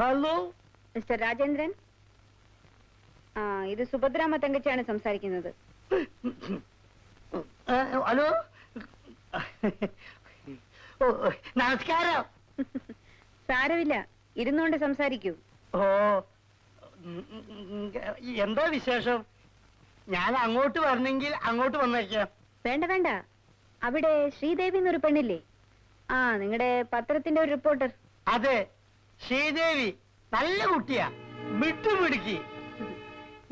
Hello mister Rajendran, ഇത് സുഭദ്രാമ തങ്കച്ചിയാണ് സംസാരിക്കുന്നത്. Hello, നമസ്കാരം. സാരമില്ല, ഇരുന്നുകൊണ്ട് സംസാരിക്കൂ. ഓ, എന്താ വിശേഷം? ഞാൻ അങ്ങോട്ട് വരണമെങ്കിൽ അങ്ങോട്ട് വന്നേക്കാം. വേണ്ട വേണ്ട, അവിടെ ശ്രീദേവി എന്നൊരു പെണ്ണില്ലേ? നിങ്ങളുടെ പത്രത്തിന്റെ ഒരു റിപ്പോർട്ടർ. അതെ, ശ്രീദേവി നല്ല കുട്ടിയാ, മിടുക്കി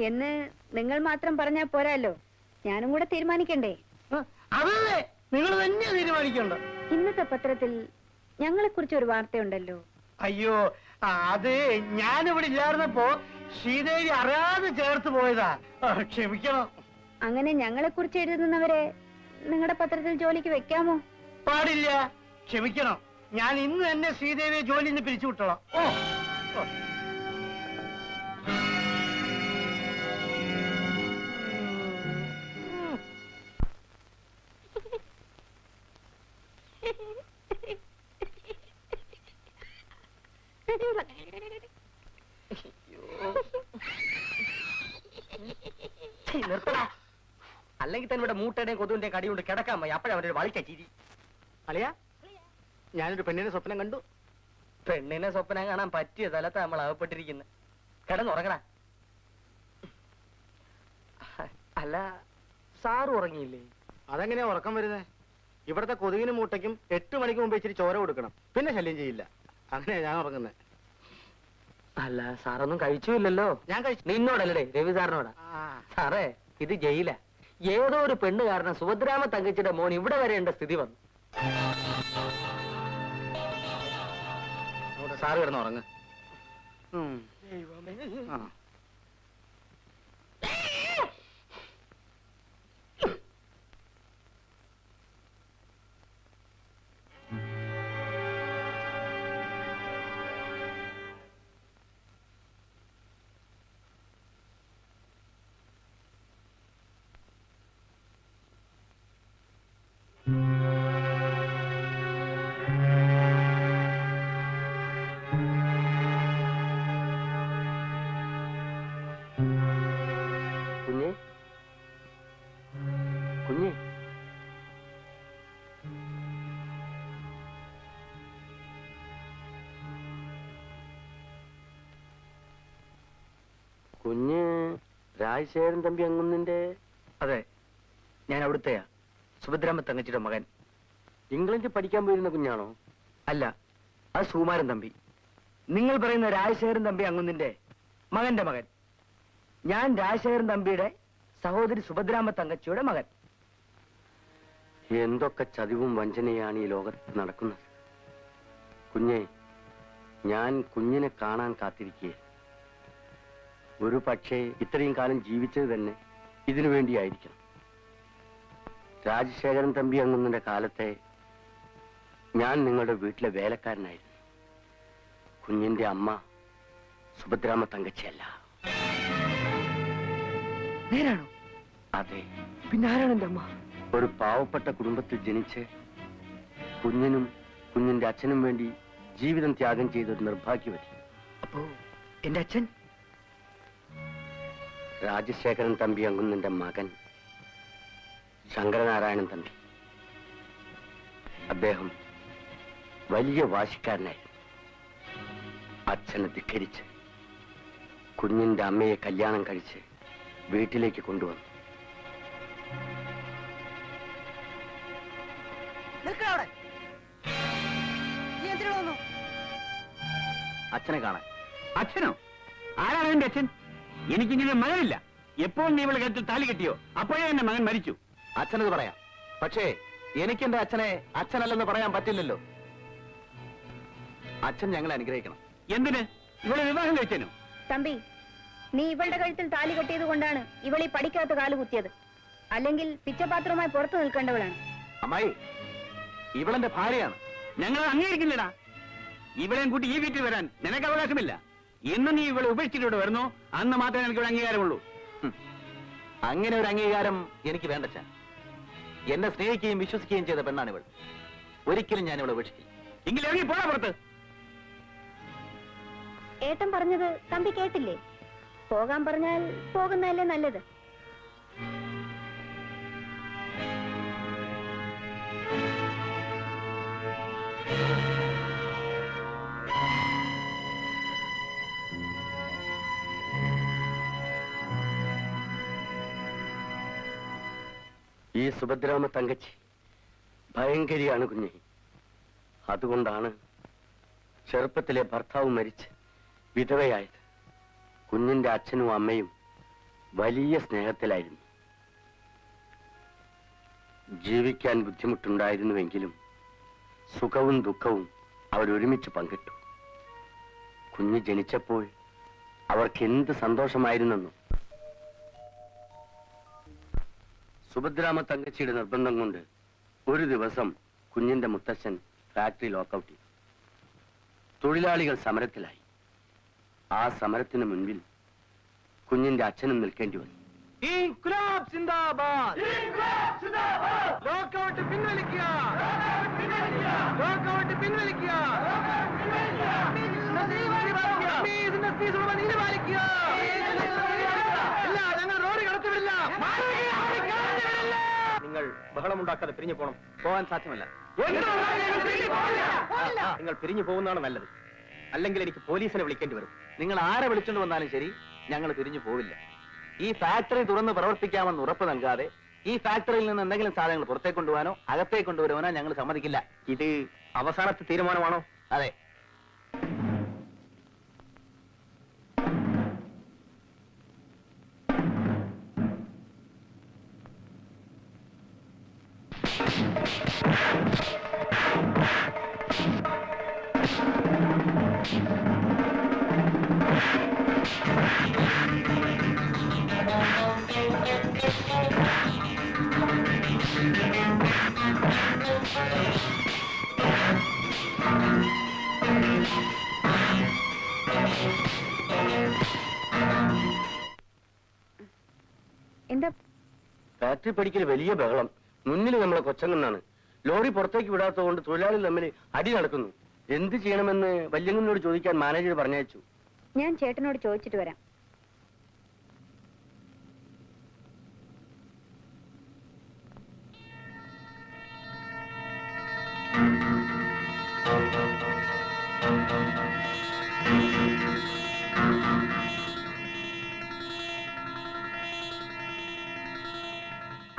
എന്ന് നിങ്ങൾ മാത്രം പറഞ്ഞാ പോരാലോ, ഞാനും കൂടെ തീരുമാനിക്കണ്ടേ? അതല്ലേ, നിങ്ങൾ തന്നെ തീരുമാനിക്കണ്ട. ഇന്നത്തെ പത്രത്തിൽ ഞങ്ങളെ കുറിച്ച് ഒരു വാർത്തയുണ്ടല്ലോ. അയ്യോ, അത് ഞാനിവിടെ ഇല്ലായിരുന്നപ്പോ ശ്രീദേവി അറിയാതെ ചേർത്ത് പോയതാ, ക്ഷമിക്കണം. അങ്ങനെ ഞങ്ങളെ കുറിച്ച് എഴുതുന്നവരെ നിങ്ങളുടെ പത്രത്തിൽ ജോലിക്ക് വെക്കാമോ? പാടില്ല, ക്ഷമിക്കണം. ഞാൻ ഇന്ന് തന്നെ ശ്രീദേവിയെ ജോലിയിൽ നിന്ന് പിരിച്ചുവിട്ടോളാം. ഓ, അല്ലെങ്കിൽ തന്നെ ഇവിടെ മൂട്ടയുടെയും കൊതുവിന്റെയും കടി കൊണ്ട് കിടക്കാൻ പോയി. അപ്പോഴേ അവരൊരു വളിച്ച ചിരി. അളിയാ, ഞാനൊരു പെണ്ണിനെ സ്വപ്നം കണ്ടു. പെണ്ണിനെ സ്വപ്നം കാണാൻ പറ്റിയ സ്ഥലത്ത് നമ്മൾ അകപ്പെട്ടിരിക്കുന്നത്. കിടന്നുറങ്ങടാ. അല്ല, സാറ് ഉറങ്ങിയില്ലേ? അതെങ്ങനെയാ ഉറക്കം വരുന്നേ? ഇവിടത്തെ കൊതുകിനും മൂട്ടയ്ക്കും 8 മണിക്ക് മുമ്പ് ഇച്ചിരി ചോര കൊടുക്കണം, പിന്നെ ശല്യം ചെയ്യില്ല. അങ്ങനെയാ ഞാൻ ഉറങ്ങുന്നത്. അല്ല, സാറൊന്നും കഴിച്ചില്ലല്ലോ. ഞാൻ കഴിച്ചു. നിന്നോടല്ലേ, രവി സാറിനോടാ. സാറേ, ഇത് ജയില. ഏതോ ഒരു പെണ്ണ് കാരണം സുഭദ്രാമ തങ്കച്ചിയുടെ മോൻ ഇവിടെ വരേണ്ട സ്ഥിതി വന്നു. സാറ് കിടന്ന് ഉറങ്ങ്. കുഞ്ഞ് രാജശേഖരൻ തമ്പി അങ്ങുന്നിന്റെ? അതെ, ഞാൻ അവിടുത്തെയാ, സുഭദ്രാമ തങ്കച്ചിയുടെ മകൻ. ഇംഗ്ലണ്ടിൽ പഠിക്കാൻ പോയിരുന്ന കുഞ്ഞാണോ? അല്ല, അത് സുകുമാരൻ തമ്പി. നിങ്ങൾ പറയുന്ന രാജശേഖരൻ തമ്പി അങ്ങുന്നിന്റെ മകന്റെ മകൻ. ഞാൻ രാജശേഖരൻ തമ്പിയുടെ സഹോദരി സുഭദ്രാമ തങ്കച്ചിയുടെ മകൻ. എന്തൊക്കെ ചതിവും വഞ്ചനയാണ് ഈ ലോകത്ത് നടക്കുന്നത്. കുഞ്ഞെ, ഞാൻ കുഞ്ഞിനെ കാണാൻ കാത്തിരിക്കുക. ഒരു പക്ഷേ ഇത്രയും കാലം ജീവിച്ചത് തന്നെ ഇതിനു വേണ്ടിയായിരിക്കണം. രാജശേഖരൻ തമ്പി അങ്ങുന്നതിന്റെ കാലത്തെ ഞാൻ നിങ്ങളുടെ വീട്ടിലെ വേലക്കാരനായിരുന്നു. കുഞ്ഞിന്റെ അമ്മ സുഭദ്രാമ തങ്കച്ചിയല്ല. നേരാണോ? അതെ. പിന്നെ ആരാണ് എന്റെ അമ്മ? ഒരു പാവപ്പെട്ട കുടുംബത്തിൽ ജനിച്ച് കുഞ്ഞിനും കുഞ്ഞിന്റെ അച്ഛനും വേണ്ടി ജീവിതം ത്യാഗം ചെയ്തൊരു നിർഭാഗ്യവതി. അപ്പോ എന്റെ അച്ഛൻ? രാജശേഖരൻ തമ്പി അങ്ങുന്നതിന്റെ മകൻ ശങ്കരനാരായണൻ തമ്പി. അദ്ദേഹം വലിയ വാശിക്കാരനായിരുന്നു. അച്ഛനെ ധിക്കരിച്ച് കുഞ്ഞിന്റെ അമ്മയെ കല്യാണം കഴിച്ച് വീട്ടിലേക്ക് കൊണ്ടുവന്നു. അച്ഛനെ കാണാൻ. അച്ഛനോ? ആരാണ് എന്റെ അച്ഛൻ? എനിക്കിങ്ങനെ മകനില്ല. എപ്പോൾ നീ ഇവളെ കഴുത്തിൽ താലി കെട്ടിയോ അപ്പോഴേ എന്റെ മകൻ മരിച്ചു. അച്ഛനത് പറയാം, പക്ഷേ എനിക്കെന്റെ അച്ഛനെ അച്ഛനല്ലെന്ന് പറയാൻ പറ്റില്ലല്ലോ. അച്ഛൻ ഞങ്ങളെ അനുഗ്രഹിക്കണം. എന്തിന്? ഇവളെ വിവാഹം കഴിച്ചേനോ? തമ്പി, നീ ഇവളുടെ കഴുത്തിൽ താലി കെട്ടിയത് കൊണ്ടാണ് ഇവളീ പഠിക്കാത്ത കാല് കുത്തിയത്. അല്ലെങ്കിൽ പിച്ചപാത്രവുമായി പുറത്തു നിൽക്കേണ്ടവളാണ്. അമ്മായി, ഇവളെന്റെ ഭാര്യയാണ്. ഞങ്ങൾ അംഗീകരിക്കുന്നില്ല. ഇവളെയും കൂട്ടി ഈ വീട്ടിൽ വരാൻ നിനക്ക് അവകാശമില്ല. എന്ന് നീ ഇവളെ ഉപേക്ഷിച്ചിട്ട് വരുന്നു അന്ന് മാത്രമേ എനിക്ക് ഇവിടെ അംഗീകാരമുള്ളൂ. അങ്ങനെ ഒരു അംഗീകാരം എനിക്ക് വേണ്ടച്ചാ. എന്നെ സ്നേഹിക്കുകയും വിശ്വസിക്കുകയും ചെയ്ത പെണ്ണാണ് ഇവൾ. ഒരിക്കലും ഞാൻ ഇവളെ ഉപേക്ഷിക്കില്ല. എങ്കിൽ ഇറങ്ങി പോടാ പുറത്ത്. ഏട്ടൻ പറഞ്ഞത് തമ്പി കേട്ടില്ലേ? പോകാൻ പറഞ്ഞാൽ പോകുന്നതല്ലേ നല്ലത്. ഈ സുഭദ്രാമ തങ്കച്ചി ഭയങ്കരിയാണ് കുഞ്ഞെ. അതുകൊണ്ടാണ് ചെറുപ്പത്തിലെ ഭർത്താവ് മരിച്ച് വിധവയായത്. കുഞ്ഞിന്റെ അച്ഛനും അമ്മയും വലിയ സ്നേഹത്തിലായിരുന്നു. ജീവിക്കാൻ ബുദ്ധിമുട്ടുണ്ടായിരുന്നുവെങ്കിലും സുഖവും ദുഃഖവും അവരൊരുമിച്ച് പങ്കിട്ടു. കുഞ്ഞ് ജനിച്ചപ്പോൾ അവർക്ക് എന്ത് സന്തോഷമായിരുന്നെന്നും. സുഭദ്രാമ തങ്കച്ചിയുടെ നിർബന്ധം കൊണ്ട് ഒരു ദിവസം കുഞ്ഞിന്റെ മുത്തച്ഛൻ ഫാക്ടറി ലോക്കൌട്ട് ചെയ്തു. തൊഴിലാളികൾ സമരത്തിലായി. ആ സമരത്തിന് മുൻപിൽ കുഞ്ഞിന്റെ അച്ഛനും നിൽക്കേണ്ടി വന്നു. ഇൻക്ലാബ് സിന്ദാബാദ്! ലോക്കൌട്ട് പിൻവലിക്കുക! ലോക്കൌട്ട് പിൻവലിക്കുക! ഞങ്ങൾ റോഡ് കടത്തിവിടില്ല. നിങ്ങൾ ബഹളമുണ്ടാക്കാതെ പിരിഞ്ഞു പോകണം. പോകാൻ സാധ്യമല്ല. നിങ്ങൾ പിരിഞ്ഞു പോകുന്നതാണ് നല്ലത്. അല്ലെങ്കിൽ എനിക്ക് പോലീസിനെ വിളിക്കേണ്ടി വരും. നിങ്ങൾ ആരെ വിളിച്ചുകൊണ്ട് വന്നാലും ശരി, ഞങ്ങൾ പിരിഞ്ഞു പോവില്ല. ഈ ഫാക്ടറി തുറന്ന് പ്രവർത്തിക്കാമെന്ന് ഉറപ്പ് നൽകാതെ ഈ ഫാക്ടറിയിൽ നിന്ന് എന്തെങ്കിലും സാധനങ്ങൾ പുറത്തേക്ക് കൊണ്ടുപോകാനോ അകത്തേക്ക് കൊണ്ടുവരുവാനോ ഞങ്ങൾ സമ്മതിക്കില്ല. ഇത് അവസാനത്തെ തീരുമാനമാണോ? അതെ. എന്താ ഫാക്ടറി പഠിക്കൽ വലിയ ബഹളം. മുന്നിൽ നമ്മളെ കൊച്ചങ്ങന്നാണ്. ലോറി പുറത്തേക്ക് വിടാത്തത് കൊണ്ട് തൊഴിലാളികൾ തമ്മിൽ അടി നടക്കുന്നു. എന്ത് ചെയ്യണമെന്ന് വല്യങ്ങനോട് ചോദിക്കാൻ മാനേജർ പറഞ്ഞയച്ചു. ഞാൻ ചേട്ടനോട് ചോദിച്ചിട്ട് വരാം.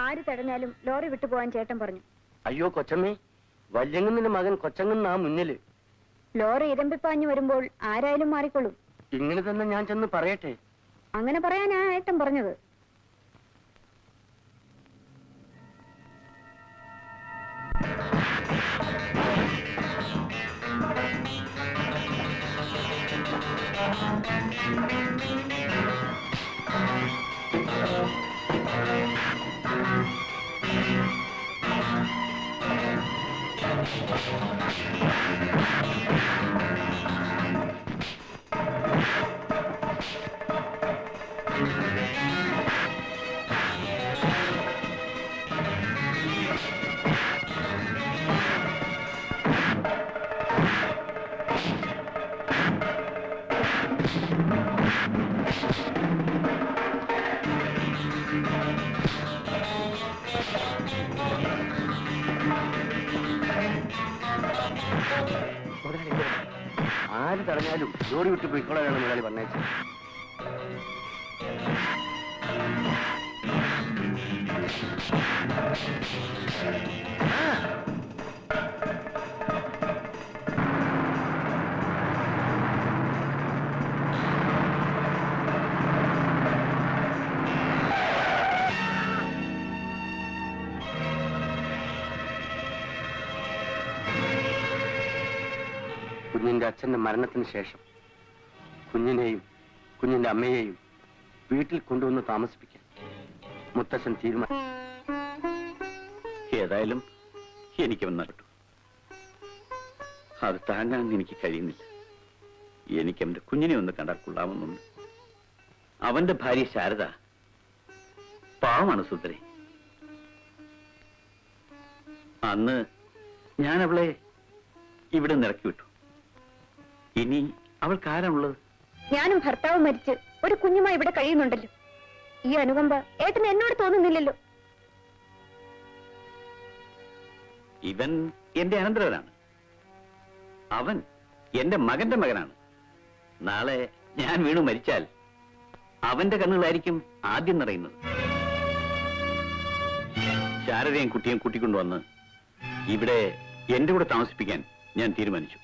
ആര് തടഞ്ഞാലും ലോറി വിട്ടുപോകാൻ ചേട്ടൻ പറഞ്ഞു. അയ്യോ കൊച്ചമ്മേ, വല്യങ്ങന്നിന്റെ മകൻ കൊച്ചങ്ങന്നാ മുന്നില്. ലോറി ഇരമ്പിപ്പാഞ്ഞു വരുമ്പോൾ ആരായാലും മാറിക്കൊള്ളും. ഇങ്ങനെ തന്നെ ഞാൻ ചെന്ന് പറയട്ടെ? അങ്ങനെ പറയാനാ ഏട്ടൻ പറഞ്ഞത്. ആര് തടഞ്ഞാലും ലോറി വിട്ട് പോയിക്കോളാണ് മുതലാളി പറഞ്ഞേച്ചത്. കുഞ്ഞിന്റെ അച്ഛന്റെ മരണത്തിന് ശേഷം കുഞ്ഞിനെയും കുഞ്ഞിന്റെ അമ്മയെയും വീട്ടിൽ കൊണ്ടുവന്ന് താമസിപ്പിക്കാൻ മുത്തച്ഛൻ തീരുമാനം. ഏതായാലും എനിക്ക് വന്നിട്ടു. അത് താങ്ങാൻ എനിക്ക് കഴിയുന്നില്ല. എനിക്ക് അവന്റെ കുഞ്ഞിനെ ഒന്ന് കണ്ടാൽ കൊള്ളാമെന്നുണ്ട്. അവന്റെ ഭാര്യ ശാരദ പാവമാണ് സുന്ദരി. അന്ന് ഞാൻ അവളെ ഇവിടെ നിറക്കി വിട്ടു. ഇനി അവൾക്ക് ആരാണുള്ളത്? ഞാനും ഭർത്താവും മരിച്ച് ഒരു കുഞ്ഞുമായി ഇവിടെ കഴിയുന്നുണ്ടല്ലോ. ഈ അനുകമ്പ ഏട്ടന് എന്നോട് തോന്നുന്നില്ലല്ലോ. ഇവൻ എന്റെ അനന്തരവനാണ്. അവൻ എന്റെ മകന്റെ മകനാണ്. നാളെ ഞാൻ വീണു മരിച്ചാൽ അവന്റെ കണ്ണുകളായിരിക്കും ആദ്യം നിറയുന്നത്. ശാരദയും കുട്ടിയും കൂട്ടിക്കൊണ്ടുവന്ന് ഇവിടെ എന്റെ കൂടെ താമസിപ്പിക്കാൻ ഞാൻ തീരുമാനിച്ചു.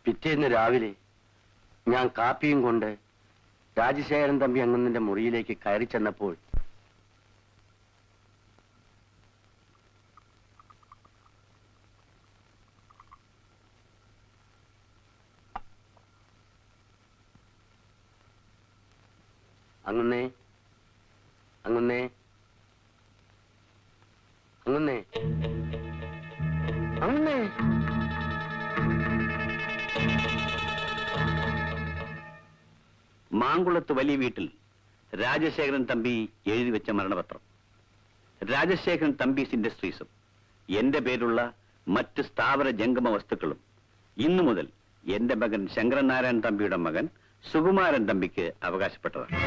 പിറ്റേന്ന് രാവിലെ ഞാൻ കാപ്പിയും കൊണ്ട് രാജശേഖരൻ തമ്പി അങ്ങുന്നതിന്റെ മുറിയിലേക്ക് കയറി ചെന്നപ്പോൾ അങ്ങുന്നേ അങ്ങുന്നേ അങ്ങുന്നേ അങ്ങുന്നേ മാങ്കുളത്ത് വലിയ വീട്ടിൽ രാജശേഖരൻ തമ്പി എഴുതി വെച്ച മരണപത്രം. രാജശേഖരൻ തമ്പീസ് ഇൻഡസ്ട്രീസും എന്റെ പേരുള്ള മറ്റ് സ്ഥാവര ജംഗമ വസ്തുക്കളും ഇന്നു മുതൽ എന്റെ മകൻ ശങ്കരനാരായണൻ തമ്പിയുടെ മകൻ സുകുമാരൻ തമ്പിക്ക് അവകാശപ്പെട്ടതാണ്.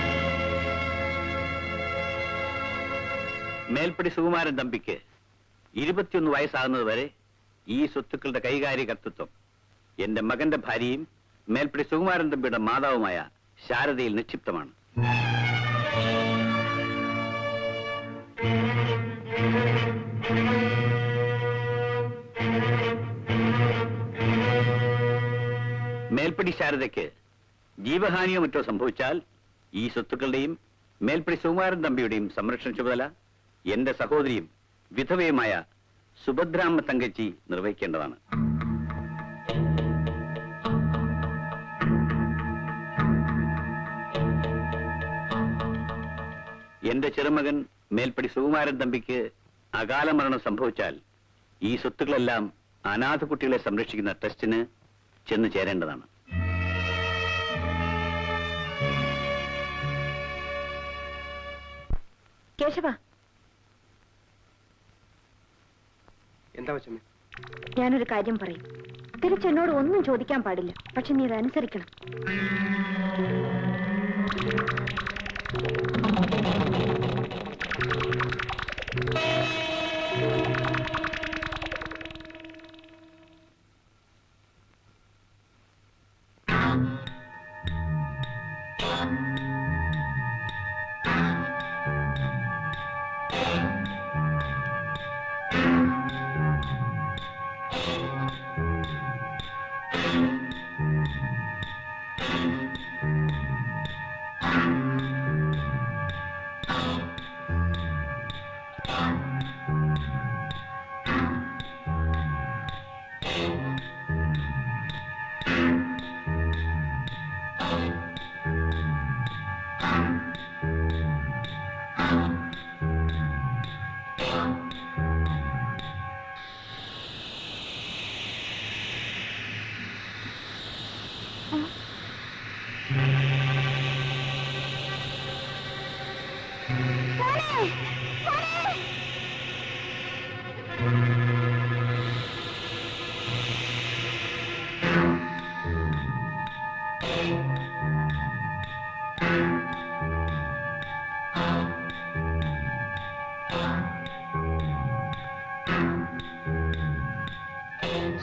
മേൽപ്പടി സുകുമാരൻ തമ്പിക്ക് 21 വയസ്സാകുന്നത് വരെ ഈ സ്വത്തുക്കളുടെ കൈകാര്യകർത്തൃത്വം എന്റെ മകന്റെ ഭാര്യയും മേൽപ്പടി സുകുമാരൻ തമ്പിയുടെ മാതാവുമായ ശാരദയിൽ നിക്ഷിപ്തമാണ്. മേൽപ്പടി ശാരദയ്ക്ക് ജീവഹാനിയോ മറ്റോ സംഭവിച്ചാൽ ഈ സ്വത്തുക്കളുടെയും മേൽപ്പടി സുകുമാരൻ തമ്പിയുടെയും സംരക്ഷണ ചുമതല എന്റെ സഹോദരിയും വിധവയുമായ സുഭദ്രാമ്മ തങ്കച്ചി നിർവഹിക്കേണ്ടതാണ്. എന്റെ ചെറുമകൻ മേൽപ്പടി സുകുമാരൻ തമ്പിക്ക് അകാല മരണം സംഭവിച്ചാൽ ഈ സ്വത്തുക്കളെല്ലാം അനാഥ കുട്ടികളെ സംരക്ഷിക്കുന്ന ട്രസ്റ്റിന് ചെന്ന് ചേരേണ്ടതാണ്. കേശവ, എന്താ വച്ചമ്മേ? ഞാനൊരു കാര്യം പറയും. തിരിച്ചെന്നോട് ഒന്നും ചോദിക്കാൻ പാടില്ല. പക്ഷെ നീ അതനുസരിക്കണം.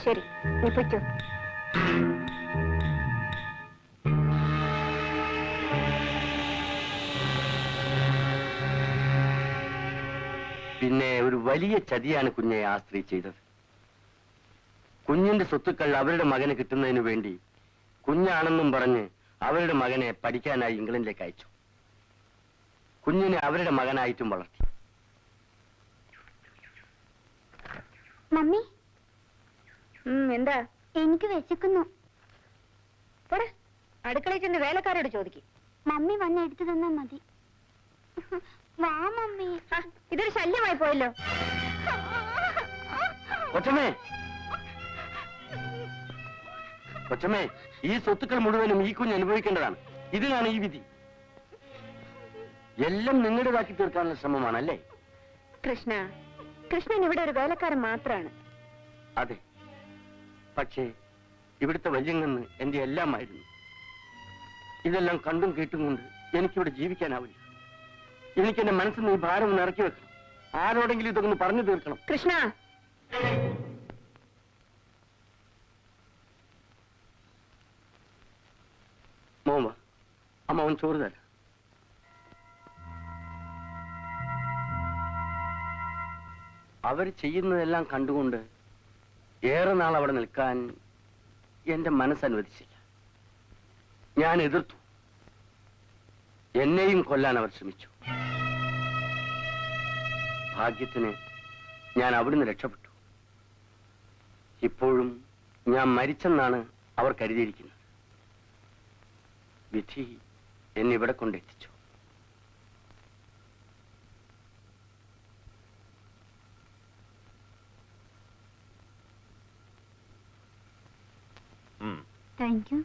ശരി, നീ പൊയ്ക്കോ. പിന്നെ ഒരു വലിയ ചതിയാണ് കുഞ്ഞെ ആ സ്ത്രീ ചെയ്തത്. കുഞ്ഞിന്റെ സ്വത്തുക്കൾ അവരുടെ മകന് കിട്ടുന്നതിന് വേണ്ടി കുഞ്ഞാണെന്നും പറഞ്ഞ് അവരുടെ മകനെ പഠിക്കാനായി ഇംഗ്ലണ്ടിലേക്ക് അയച്ചു. കുഞ്ഞിനെ അവരുടെ മകനായിട്ടും വളർത്തി. മമ്മി, എന്താ? എനിക്ക് വിശക്കുന്നു. അടുക്കളയിൽ ചെന്ന് വേലക്കാരോട് ചോദിക്കും. മമ്മി വന്ന് എടുത്തു തന്നാ മതി. വാ മമ്മി. ഇതൊരു ശല്യമായി പോയല്ലോ. കൊച്ചമ്മേ, കൊച്ചമ്മേ, ഈ സ്വത്തുക്കൾ മുഴുവനും ഈ കുഞ്ഞ് അനുഭവിക്കേണ്ടതാണ്. ഇതിനാണ് ഈ വിധി. എല്ലാം നിങ്ങളുടേതാക്കി തീർക്കാനുള്ള ശ്രമമാണല്ലേ? കൃഷ്ണൻ ഇവിടെ ഒരു വേലക്കാരൻ മാത്രമാണ്. അതെ, പക്ഷേ ഇവിടുത്തെ വല്യങ്ങന്ന് എന്റെ എല്ലാമായിരുന്നു. ഇതെല്ലാം കണ്ടും കേട്ടും കൊണ്ട് എനിക്കിവിടെ ജീവിക്കാനാവില്ല. എനിക്ക് എന്റെ മനസ്സിൽ നിന്ന് ഈ ഭാരം ഒന്ന് ഇറക്കി വെക്കണം. ആരോടെങ്കിലും ഇതൊന്ന് പറഞ്ഞു തീർക്കണം. കൃഷ്ണ, മോമ അമ്മ അവൻ ചോറ് തരാം. അവർ ചെയ്യുന്നതെല്ലാം കണ്ടുകൊണ്ട് ഏറെ നാൾ അവിടെ നിൽക്കാൻ എന്റെ മനസ്സനുവദിച്ചില്ല. ഞാൻ എതിർത്തു. എന്നെയും കൊല്ലാൻ അവർ ശ്രമിച്ചു. ഭാഗ്യത്തിന് ഞാൻ അവിടുന്ന് രക്ഷപ്പെട്ടു. ഇപ്പോഴും ഞാൻ മരിച്ചെന്നാണ് അവർ കരുതിയിരിക്കുന്നത്. വിധി എന്നിവിടെ കൊണ്ടെത്തിച്ചു. Thank you.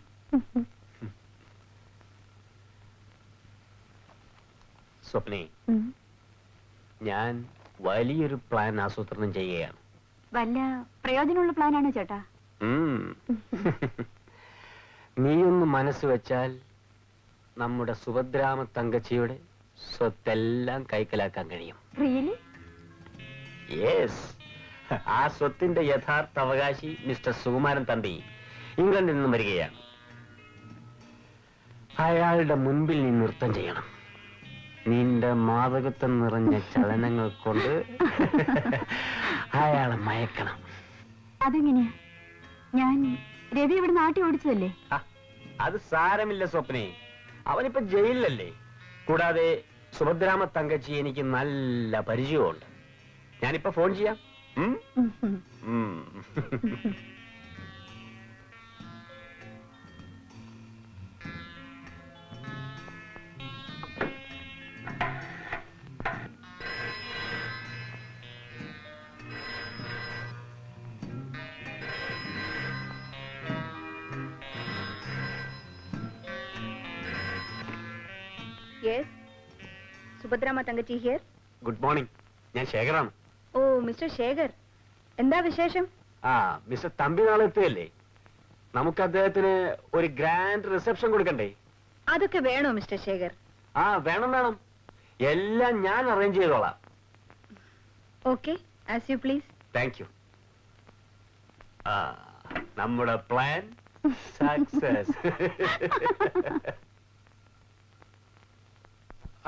സ്വപ്നെ, ഞാൻ വലിയൊരു പ്ലാൻ ആസൂത്രണം ചെയ്യുകയാണ്. വല്ല പ്രയോജനമുള്ള പ്ലാനാണോ ചേട്ടാ? നീയൊന്ന് മനസ്സ് വെച്ചാൽ നമ്മുടെ സുഭദ്രാമ തങ്കച്ചിയുടെ സ്വത്തെല്ലാം കൈക്കലാക്കാൻ കഴിയും. റിയലി? യെസ്. ആ സ്വത്തിന്റെ യഥാർത്ഥ അവകാശി മിസ്റ്റർ സുകുമാരൻ തമ്പി ഇംഗ്ലണ്ടിൽ നിന്നും വരികയാണ്. അയാളുടെ മുൻപിൽ നീ നൃത്തം ചെയ്യണം. നിന്റെ മാതകത്വം നിറഞ്ഞ ചലനങ്ങൾ കൊണ്ട് അയാളെ മയക്കണം. അതെങ്ങനെയാ? ഞാൻ രവി ഇവിടെ നാട്ടി ഓടിച്ചതല്ലേ? അത് സാരമില്ല സ്വപ്നെ, അവനിപ്പോ ജയിലിലല്ലേ. കൂടാതെ സുഭദ്രാമ തങ്കച്ചി എനിക്ക് നല്ല പരിചയമുണ്ട്. ഞാനിപ്പോ ഫോൺ ചെയ്യാം. Yes, Subhadramma Thankachi here. Good morning, ഞാൻ ശേഖറാണ്. ഓ, മിസ്റ്റർ ശേഖർ, എന്താ വിശേഷം? മിസ്റ്റർ തമ്പി നാളെ എത്തുകയല്ലേ? നമുക്ക് അദ്ദേഹത്തിന് ഒരു ഗ്രാൻഡ് റിസപ്ഷൻ കൊടുക്കണ്ടേ? അതൊക്കെ വേണോ മിസ്റ്റർ ശേഖർ? വേണം വേണം, എല്ലാം ഞാൻ അറേഞ്ച് ചെയ്തോളാം. Okay, as you please. Thank you. നമ്മുടെ പ്ലാൻ സക്സസ്.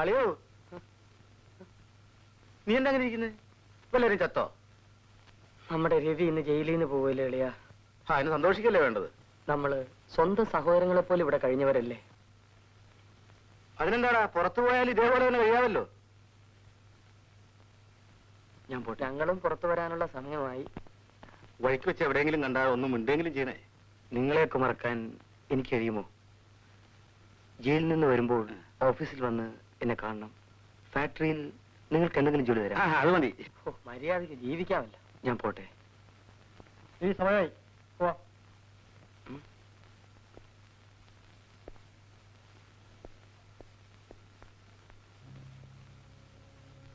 അളിയോ, നീ എന്താ അങ്ങനെ ഇരിക്കുന്നത്? വല്ലവരും ചത്തോ? നമ്മുടെ രവി ഇന്ന് ജയിലിൽ നിന്ന് പോവല്ലേ എളിയ? അതിന് സന്തോഷിക്കല്ലേ വേണ്ടത്? നമ്മള് സ്വന്തം സഹോദരങ്ങളെ പോലെ ഇവിടെ കഴിഞ്ഞവരല്ലേ? അതിനെന്താടാ, പുറത്തു പോയാൽ ഇതേപോലെ തന്നെ കഴിയാമല്ലോ. ഞാൻ പോട്ടെ. ഞങ്ങളും പുറത്തു വരാനുള്ള സമയമായി. വഴിക്ക് വെച്ച് എവിടെയെങ്കിലും കണ്ടാൽ ഒന്നും മിണ്ടെങ്കിലും ചെയ്യണേ. നിങ്ങളെയൊക്കെ മറക്കാൻ എനിക്ക് കഴിയുമോ? ജയിലിൽ നിന്ന് വരുമ്പോൾ ഓഫീസിൽ വന്ന് എന്നെ കാണണം. ഫാക്ടറിയിൽ നിങ്ങൾക്ക് എന്തെങ്കിലും ജോലി തരാം. അത് മതി. മര്യാദയ്ക്ക് ജീവിക്കാമല്ലോ. ഞാൻ പോട്ടെ. ഈ സമയമായി.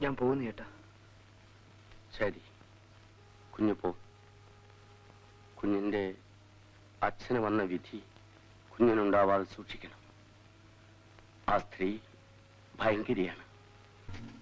ഞാൻ പോകുന്നു ചേട്ടാ. ശരി, കുഞ്ഞു പോ. കുഞ്ഞിന്റെ അച്ഛന് വന്ന വിധി കുഞ്ഞിനുണ്ടാവാതെ സൂക്ഷിക്കണം. ആ സ്ത്രീ ഭയങ്കരിയാണ്.